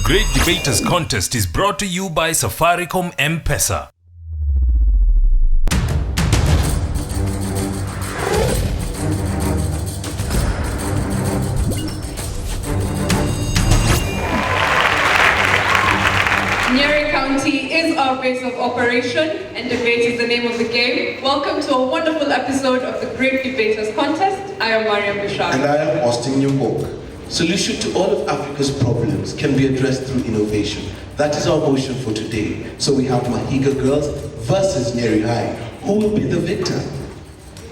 Great Debaters Contest is brought to you by Safaricom M-Pesa. Nyeri County is our base of operation, and debate is the name of the game. Welcome to a wonderful episode of the Great Debaters Contest. I am Mariam Bishar. And I am Austin Nyubok. Solution to all of Africa's problems can be addressed through innovation. That is our motion for today. So we have Mahiga girls versus Nyeri High. Who will be the victor?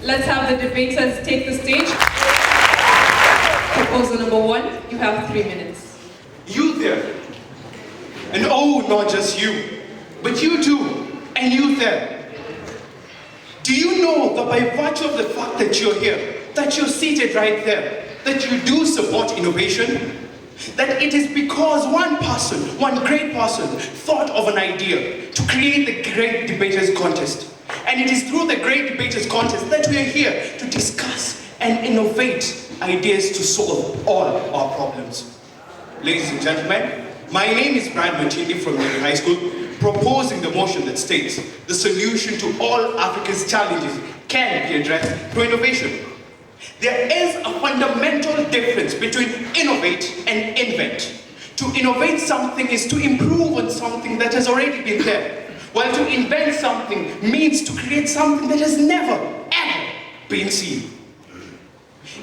Let's have the debaters take the stage. Proposal number 1, you have 3 minutes. You there, and oh, not just you, but you too, and you there. Do you know that by virtue of the fact that you're here, that you're seated right there, that you do support innovation? That it is because one person, one great person, thought of an idea to create the Great Debaters Contest. And it is through the Great Debaters Contest that we are here to discuss and innovate ideas to solve all our problems. Ladies and gentlemen, my name is Brad Matindi from Nyeri High School, proposing the motion that states the solution to all Africa's challenges can be addressed through innovation. There is a fundamental difference between innovate and invent. To innovate something is to improve on something that has already been there, while to invent something means to create something that has never, ever been seen.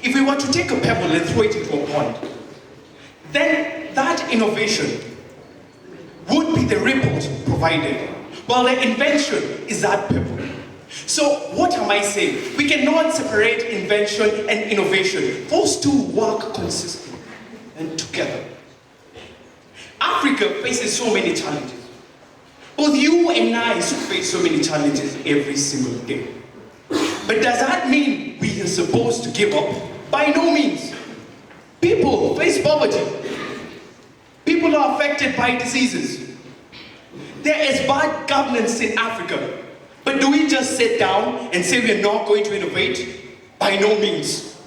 If we were to take a pebble and throw it into a pond, then that innovation would be the ripples provided, while the invention is that pebble. So what am I saying? We cannot separate invention and innovation. Those two work consistently and together. Africa faces so many challenges. Both you and I face so many challenges every single day. But does that mean we are supposed to give up? By no means. People face poverty. People are affected by diseases. There is bad governance in Africa. But do we just sit down and say we're not going to innovate? By no means.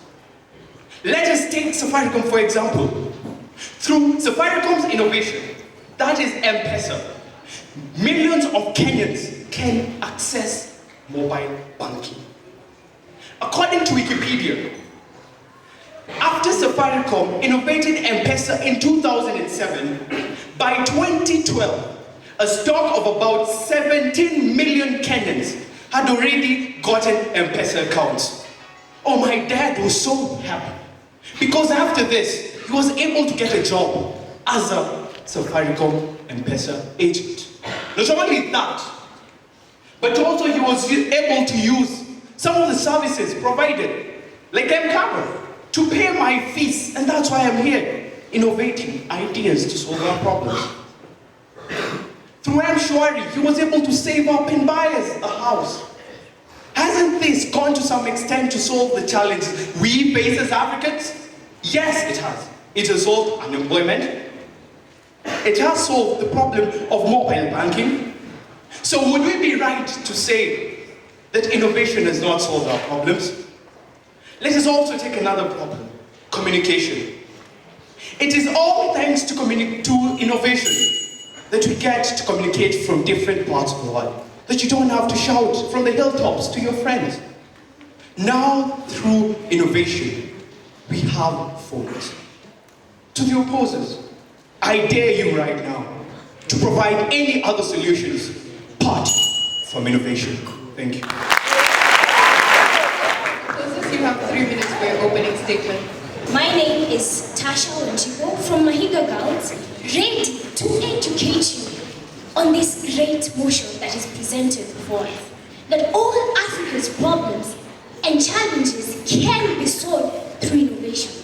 Let us take Safaricom for example. Through Safaricom's innovation, that is M-Pesa, millions of Kenyans can access mobile banking. According to Wikipedia, after Safaricom innovated M-Pesa in 2007, by 2012, a stock of about 17 million Kenyans had already gotten M-Pesa accounts. Oh, my dad was so happy because after this, he was able to get a job as a Safaricom M-Pesa agent. Not only that, but also he was able to use some of the services provided, like M-Cover, to pay my fees, and that's why I'm here, innovating ideas to solve our problems. Through M-Shwari, he was able to save up and buy us a house. Hasn't this gone to some extent to solve the challenges we face as Africans? Yes, it has. It has solved unemployment. It has solved the problem of mobile banking. So would we be right to say that innovation has not solved our problems? Let us also take another problem, communication. It is all thanks to innovation that we get to communicate from different parts of the world. That you don't have to shout from the hilltops to your friends. Now, through innovation, we have phones. To the opposers, I dare you right now to provide any other solutions apart from innovation. Thank you. Opposers, you have 3 minutes for your opening statement. My name is Tasha Wanjibo from Mahiga Girls, ready to educate you on this great motion that is presented before us, that all Africa's problems and challenges can be solved through innovation.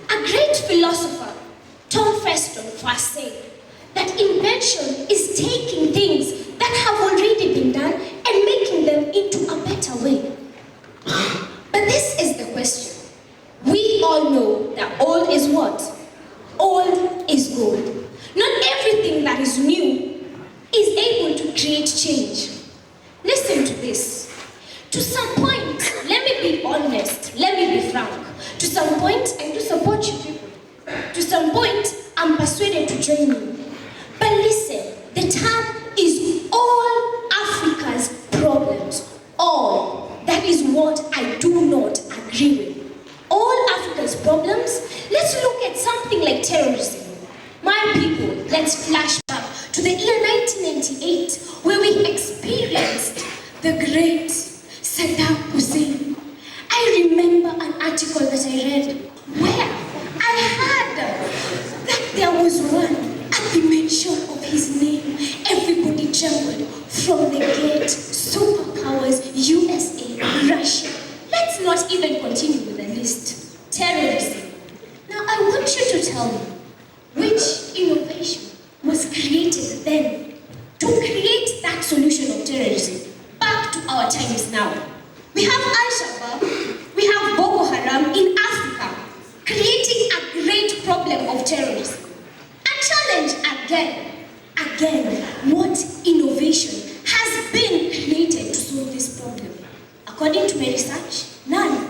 A great philosopher, Tom Feston, first said that invention is taking things that have already been done and making them into a better way. But this is the question. We all know that old is what? Old is gold. Not everything that is new is able to create change. Listen to this. To some point, let me be honest, let me be frank. To some point, I do support you people. To some point, I'm persuaded to join you. But listen, the term is all Africa's problems. All. That is what I do not agree with. All Africa's problems? Let's look at something like terrorism. My people, let's flash back to the year 1998, where we experienced the great Saddam Hussein. I remember an article that I read where I heard that there was one, at the mention of his name, everybody trembled from the gate, superpowers, USA, Russia. Let's not even continue with the list. Terrorism. Now I want you to tell me, which innovation was created then to create that solution of terrorism back to our times now? We have Al-Shabaab, we have Boko Haram in Africa, creating a great problem of terrorism. A challenge again, what innovation has been created to solve this problem? According to my research, none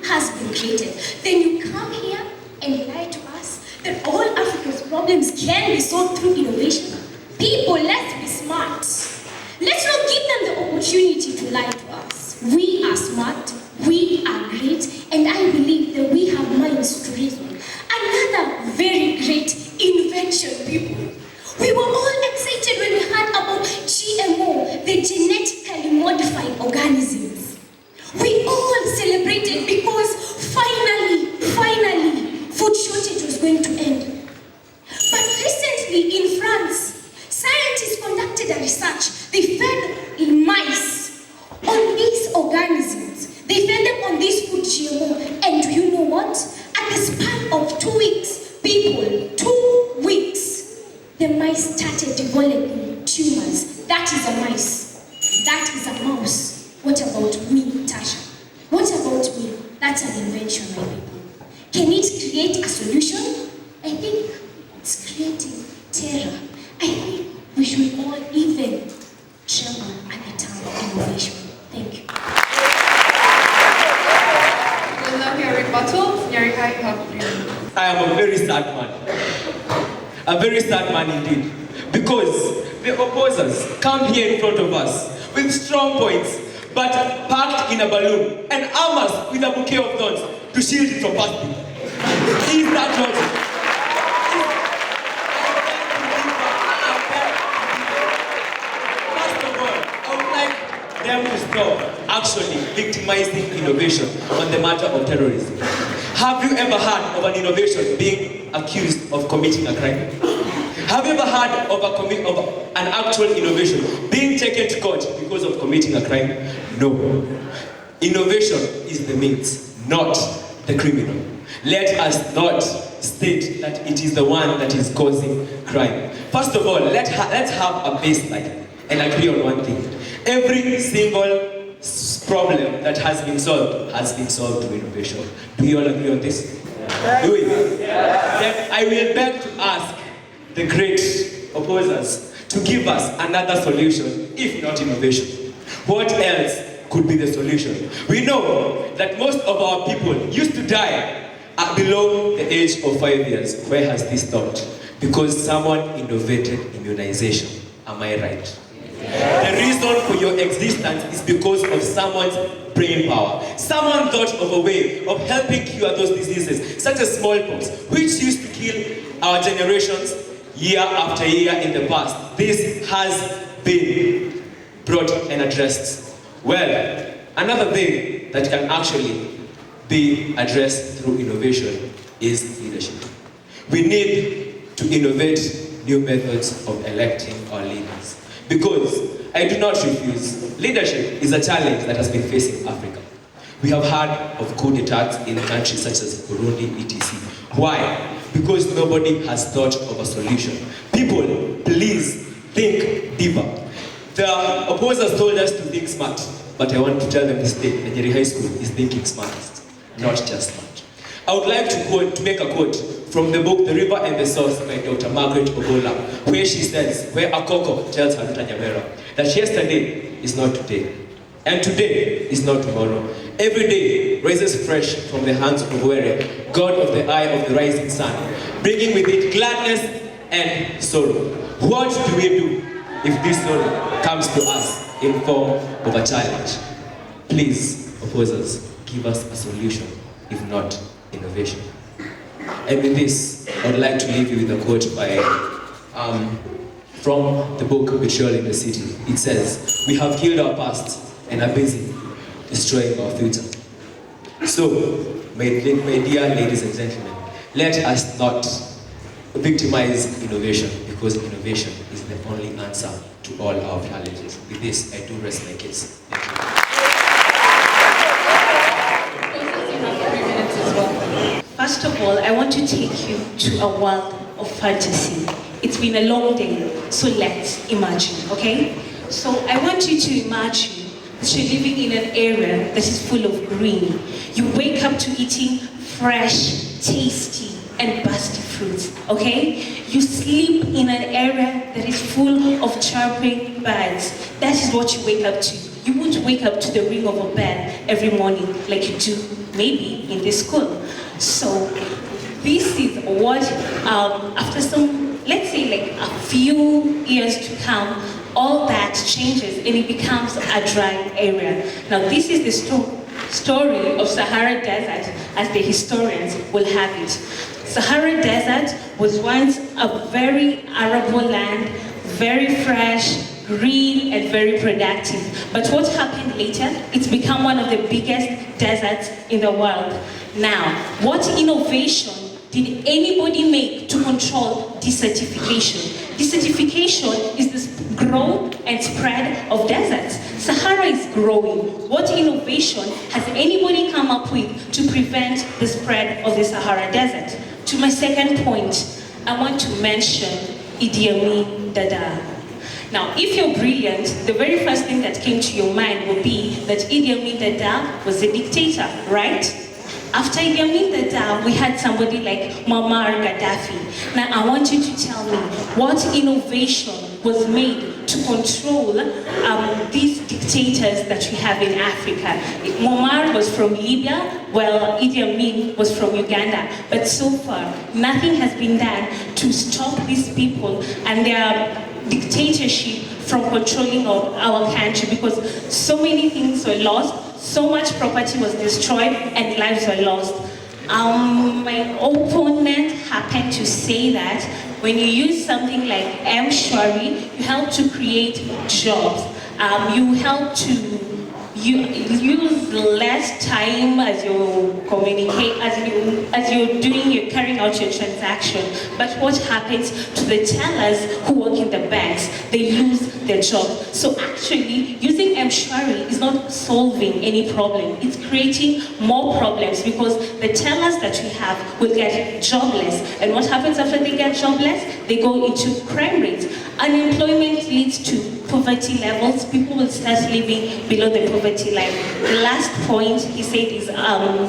has been created. Then you come here and lie to us that all Africa's problems can be solved through innovation. People, let's be smart. Let's not give them the opportunity to lie to us. We are smart, we are great, and I believe that we have minds to reason. Another very great invention, people. We were all excited when we heard about GMO, the genetically modified organisms. We all celebrated because finally, food shortage was going to end. But recently in France, scientists conducted a research. They fed mice on these organisms. They fed them on this food GMO. And do you know what? At the span of 2 weeks, people, 2 weeks, the mice started developing tumors. That is a mice. That is a mouse. What about me, Tasha? What about me? That's an invention, my people. Can it create a solution? I think it's creating terror. I think we should all even tremble at the term innovation. Thank you. We'll now hear rebuttal. Nyeri, you have 3 minutes. I am a very sad man. A very sad man indeed. Because the opposers come here in front of us with strong points, but packed in a balloon and arm us with a bouquet of thorns to shield it from bursting. Is that logic? First of all, I would like them to stop actually victimizing innovation on the matter of terrorism. Have you ever heard of an innovation being accused of committing a crime? Have you ever heard of an actual innovation being taken to court because of committing a crime? No. Innovation is the means, not the criminal. Let us not state that it is the one that is causing crime. First of all, let's have a baseline and agree on one thing. Every single problem that has been solved through innovation. Do you all agree on this? Yeah. Do we? Yeah. Then I will beg to ask the great opposers to give us another solution, if not innovation. What else could be the solution? We know that most of our people used to die below the age of 5 years. Where has this stopped? Because someone innovated immunization. Am I right? Yeah. The reason for your existence is because of someone's brain power. Someone thought of a way of helping cure those diseases, such as smallpox, which used to kill our generations year after year in the past. This has been brought and addressed. Well, another thing that can actually be addressed through innovation is leadership. We need to innovate new methods of electing our leaders. Because I do not refuse, leadership is a challenge that has been facing Africa. We have heard of coup d'etats in countries such as Burundi, etc. Why? Because nobody has thought of a solution. People, please think deeper. The opposers told us to think smart, but I want to tell them this day, Nyeri High School is thinking smartest, not just smart. I would like to make a quote from the book The River and the Source by Dr. Margaret Ogola, where she says, where Akoko tells Haruta Nyamera, that yesterday is not today, and today is not tomorrow. every day rises fresh from the hands of Were, God of the eye of the rising sun, bringing with it gladness and sorrow. What do we do if this sorrow comes to us in form of a challenge? Please, opposers, give us a solution, if not innovation. And with this, I would like to leave you with a quote by from the book Betrayal in the City. It says, "We have killed our past and are busy destroying our future." So, my dear ladies and gentlemen, let us not victimize innovation, because innovation is the only answer to all our challenges. With this, I do rest my case. Thank you. First of all, I want to take you to a world of fantasy. It's been a long day, so let's imagine, okay? So I want you to imagine that you're living in an area that is full of green. You wake up to eating fresh, tasty, and busty fruits, okay? You sleep in an area that is full of chirping birds. That is what you wake up to. You won't wake up to the ring of a bell every morning like you do maybe in this school. So this is what, after some, let's say like a few years to come, all that changes and it becomes a dry area. Now this is the story of Sahara Desert as the historians will have it. Sahara Desert was once a very arable land, very fresh, green and very productive. But what happened later? It's become one of the biggest deserts in the world. Now, what innovation did anybody make to control desertification? Desertification is the growth and spread of deserts. Sahara is growing. What innovation has anybody come up with to prevent the spread of the Sahara Desert? To my second point, I want to mention Idi Amin Dada. Now, if you're brilliant, the very first thing that came to your mind would be that Idi Amin Dada was a dictator, right? After Idi Amin Dada, we had somebody like Muammar Gaddafi. Now, I want you to tell me what innovation was made to control these dictators that we have in Africa. Muammar was from Libya, while Idi Amin was from Uganda. But so far, nothing has been done to stop these people and their dictatorship from controlling our country, because so many things were lost, so much property was destroyed, and lives were lost. My opponent happened to say that when you use something like M-Shwari, you help to create jobs. You help to use less time as you communicate, as you're carrying out your transaction. But what happens to the tellers who work in the banks? They lose their job. So actually, using M-Shwari is not solving any problem. It's creating more problems, because the tellers that we have will get jobless. And what happens after they get jobless? They go into crime rates. Unemployment leads to poverty levels. People will start living below the poverty line. The last point he said is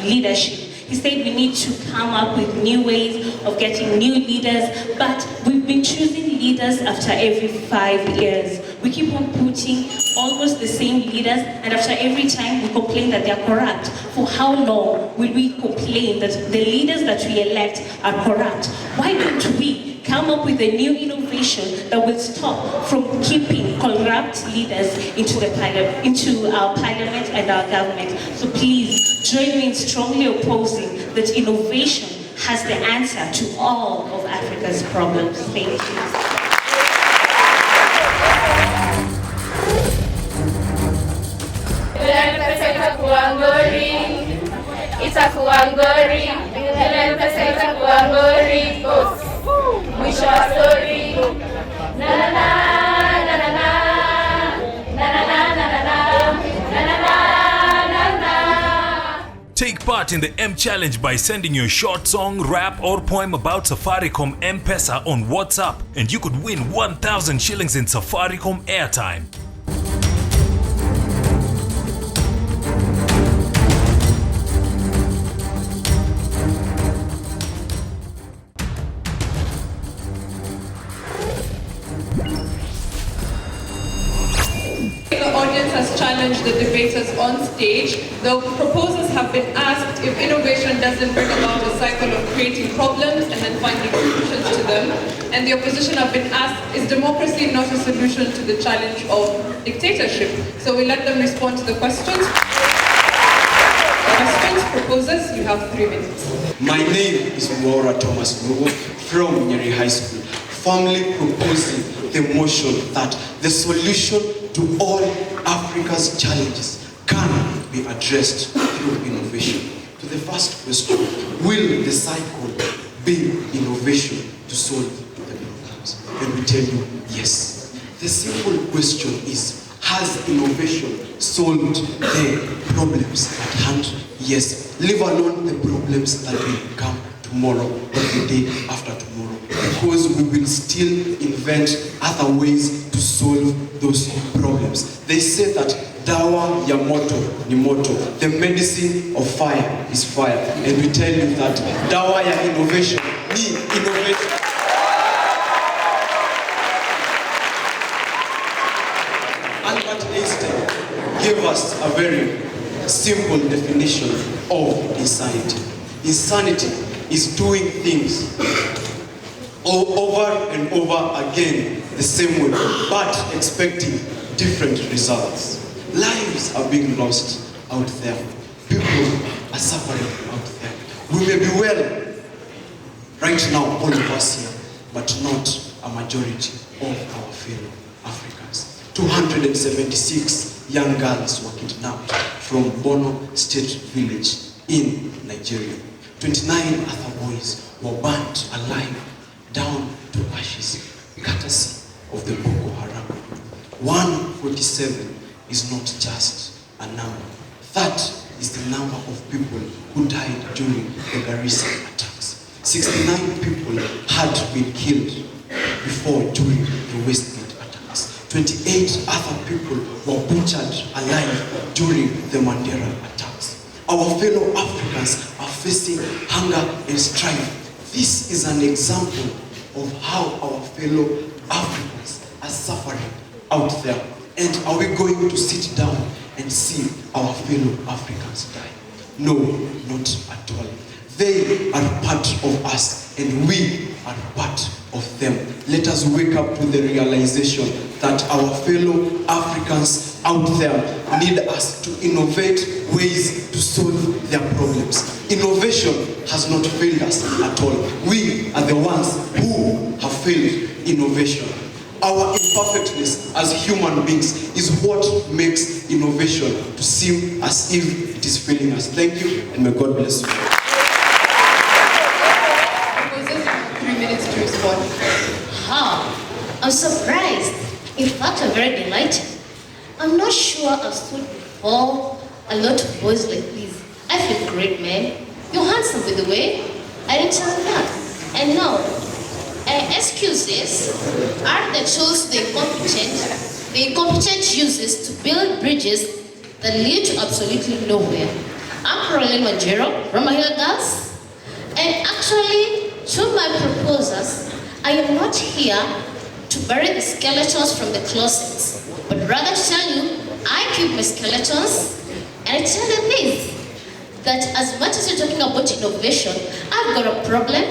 leadership. He said we need to come up with new ways of getting new leaders, but we've been choosing leaders after every 5 years. We keep on putting almost the same leaders, and after every time we complain that they're corrupt. For how long will we complain that the leaders that we elect are corrupt? Why don't we come up with a new innovation that will stop from keeping corrupt leaders into our parliament and our government? So please join me in strongly opposing that innovation has the answer to all of Africa's problems. Thank you. Mwisho wa story. Na na na na na na na na na na na na na. Take part in the M Challenge by sending your short song, rap, or poem about Safaricom M-Pesa on WhatsApp, and you could win 1,000 shillings in Safaricom airtime. The audience has challenged the debaters on stage. The proposers have been asked if innovation doesn't bring about a cycle of creating problems and then finding solutions to them. And the opposition have been asked, is democracy not a solution to the challenge of dictatorship? So we let them respond to the questions. Proposers, you have 3 minutes. My name is Maura Thomas Lugo from Nyeri High School, firmly proposing the motion that the solution to all Africa's challenges can be addressed through innovation. To the first question, will the cycle be innovation to solve the problems? And we tell you, yes. The simple question is, has innovation solved the problems at hand? Yes. Leave alone the problems that will come tomorrow or the day after tomorrow, because we will still invent other ways to solve those problems. They say that dawa ya moto ni moto, the medicine of fire is fire, and we tell you that dawa ya innovation ni innovation. Albert Einstein gave us a very simple definition of insanity. Insanity is doing things over and over again the same way, but expecting different results. Lives are being lost out there. People are suffering out there. We may be well right now, all of us here, but not a majority of our fellow Africans. 276 young girls were kidnapped from Bono State Village in Nigeria. 29 other boys were burnt alive down to ashes, courtesy of the Boko Haram. 147 is not just a number. That is the number of people who died during the Garissa attacks. 69 people had been killed before during the Westgate attacks. 28 other people were butchered alive during the Mandela attacks. Our fellow Africans are facing hunger and strife. This is an example of how our fellow Africans are suffering out there. And are we going to sit down and see our fellow Africans die? No, not at all. They are part of us and we are part of them. Let us wake up to the realization that our fellow Africans out there need us to innovate ways to solve their problems. Innovation has not failed us at all. We are the ones who have failed innovation. Our imperfectness as human beings is what makes innovation to seem as if it is failing us. Thank you, and may God bless you. 3 minutes to respond. How? I'm surprised. In fact, I'm very delighted. I'm not sure I've stood before a lot of boys like this. I feel great, man. You're handsome, by the way. I didn't tell you that. And now, excuses are the tools the incompetent uses to build bridges that lead to absolutely nowhere. I'm Caroline Wanjero from Mahiga Girls, and actually, to my proposers, I am not here to bury the skeletons from the closets, but rather to tell you, I keep my skeletons, and I tell them this, that as much as you're talking about innovation, I've got a problem.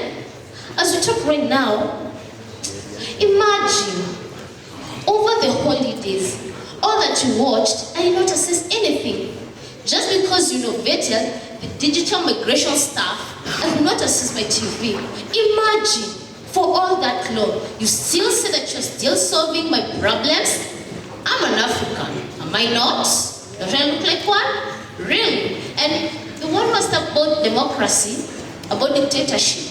As we talk right now, imagine, over the holidays, all that you watched, and you not assess anything. Just because you innovated the digital migration stuff, I will not assess my TV. Imagine, for all that long, you still say that you're still solving my problems? I'm an African, am I not? Don't I look like one? Really? And the one was about democracy, about dictatorship.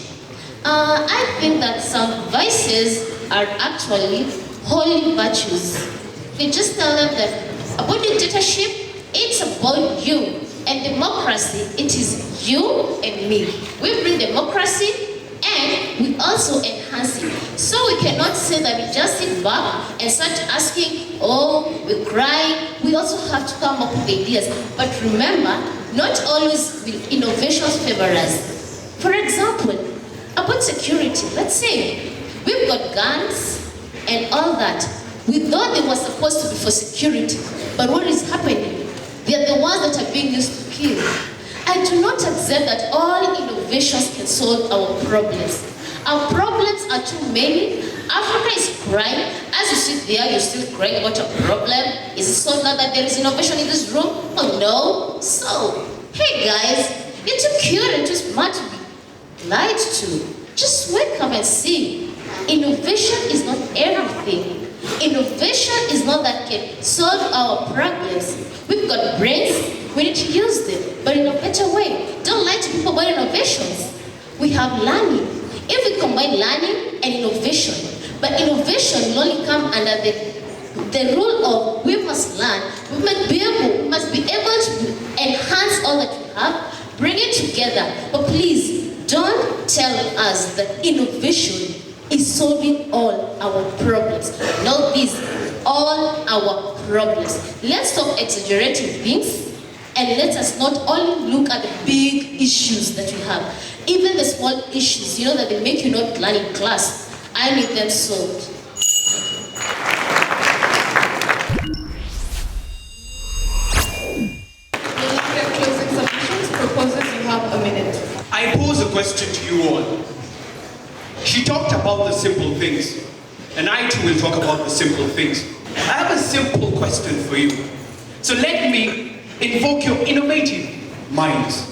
I think that some vices are actually holy virtues. We just tell them that about dictatorship, it's about you. And democracy, it is you and me. We bring democracy and we also enhance it. So we cannot say that we just sit back and start asking, oh, we cry. We also have to come up with ideas. But remember, not always will innovations favor us. For example, about security, let's say we've got guns and all that. We thought they were supposed to be for security, But what is happening? They are the ones that are being used to kill. I do not accept that all innovations can solve our problems. Our problems are too many. Africa is crying. As you sit there, you're still crying about your problem. Is it so now that there is innovation in this room? Oh no. So, hey guys, you're too cute and too smart to be lied to. Just wake up and see. Innovation is not everything. Innovation is not that can solve our problems. We've got brains, we need to use them, but in a better way. Don't lie to people about innovations. We have learning. If we combine learning and innovation, but innovation will only come under the rule of we must learn, we must be able to enhance all that we have, bring it together. But please, don't tell us that innovation is solving all our problems. No, these all our problems. Let's stop exaggerating things and let us not only look at the big issues that we have. Even the small issues, you know, that they make you not learn in class. I need them solved. Closing submissions, proposers, you have a minute. I pose a question to you all. She talked about the simple things, and I too will talk about the simple things. I have a simple question for you. So let me invoke your innovative minds.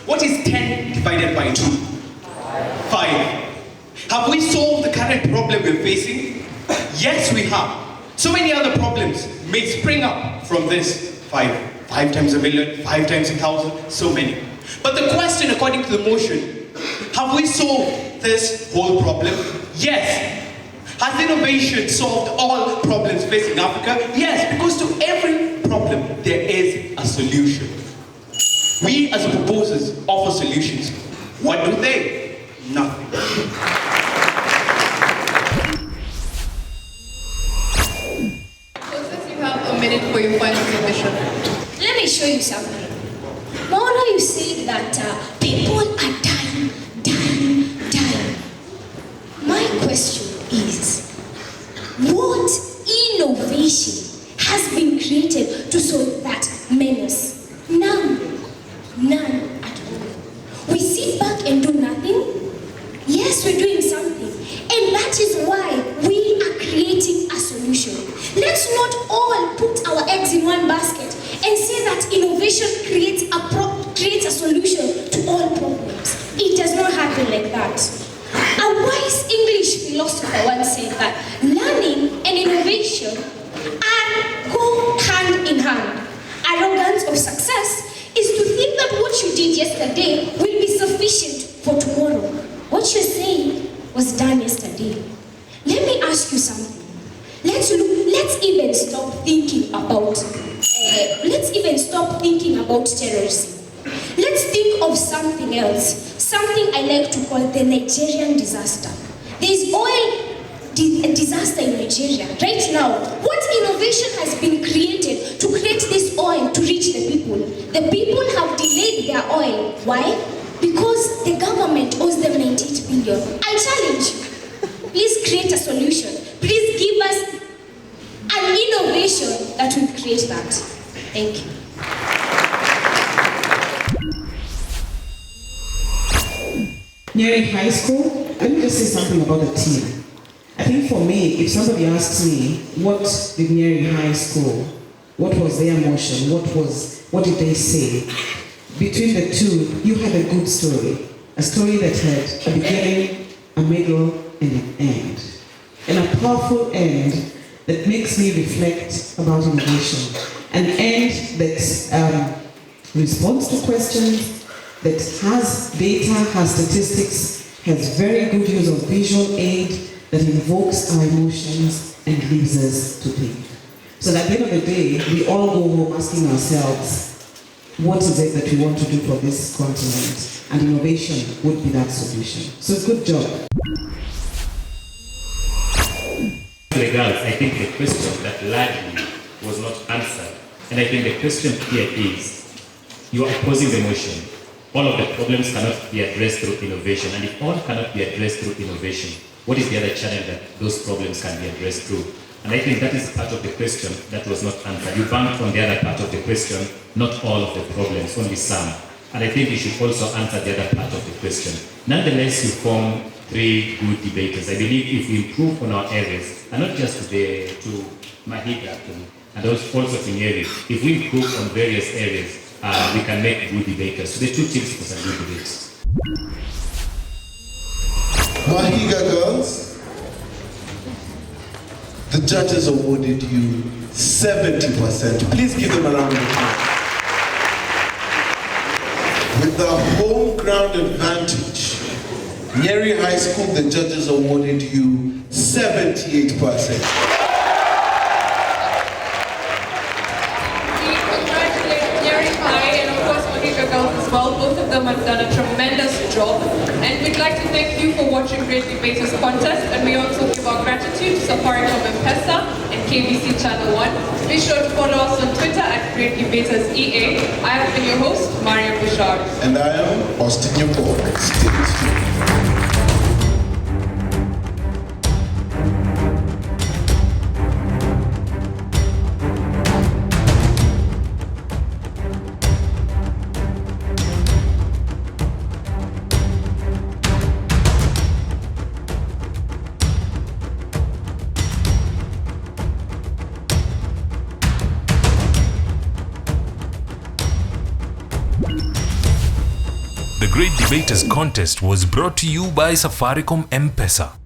What is 10 divided by 2? 5. Have we solved the current problem we're facing? Yes, we have. So many other problems may spring up from this 5. 5 times a million, 5 times 1,000, so many. But the question, according to the motion, have we solved this whole problem? Yes. Has innovation solved all problems facing Africa? Yes, because to every problem there is a solution. We as proposers offer solutions. What do they? Nothing. Proposers, you have a minute for your final submission. Let me show you something. Mona, you said that people are dying. My question is, what innovation has been created to solve that menace? None at all. We sit back and do nothing? Yes, we're doing something. And that is why we are creating a solution. Let's not all put our eggs in one basket and say that innovation creates a solution to all problems. It does not happen like that. A wise English philosopher once said that learning and innovation go hand in hand. Arrogance of success is to think that what you did yesterday will be sufficient for tomorrow. What you're saying was done yesterday. Let me ask you something. Let's even stop thinking about terrorism. Let's think of something else. Something I like to call the Nigerian disaster. There is oil disaster in Nigeria right now. What innovation has been created to create this oil to reach the people? The people have delayed their oil. Why? Because the government owes them 98 billion. I challenge you. Please create a solution. Please give us an innovation that will create that. Thank you. Nyeri High School, let me just say something about the team. I think for me, if somebody asks me, what did Nyeri High School, what was their motion, what did they say? Between the two, you had a good story. A story that had a beginning, a middle, and an end. And a powerful end that makes me reflect about innovation. An end that responds to questions, that has data, has statistics, has very good use of visual aid, that invokes our emotions and leaves us to think. So at the end of the day, we all go home asking ourselves, what is it that we want to do for this continent? And innovation would be that solution. So good job. The girls, I think the question that largely was not answered, and I think the question here is, you are opposing the motion. All of the problems cannot be addressed through innovation, and if all cannot be addressed through innovation, what is the other channel that those problems can be addressed through? And I think that is part of the question that was not answered. You banked on the other part of the question, not all of the problems, only some. And I think you should also answer the other part of the question. Nonetheless, you form 3 good debaters. I believe if we improve on our areas, and not just to Mahiga, and also to Nyeri, if we improve on various areas, we can make good debaters. So the 2 teams for some good debates. Mahiga girls, the judges awarded you 70%. Please give them a round of applause. With the home ground advantage, Nyeri High School, the judges awarded you 78%. We congratulate Nyeri High and of course Mahiga Girls as well. Both of them have done a tremendous job. And we'd like to thank you for watching Great Debaters Contest, and we also give our gratitude to Safaricom M-Pesa and KBC Channel 1. Be sure to follow us on Twitter at Great Debaters EA. I have been your host, Maria Bouchard. And I am Austin Yoko. Stay tuned. The Great Debaters Contest was brought to you by Safaricom M-Pesa.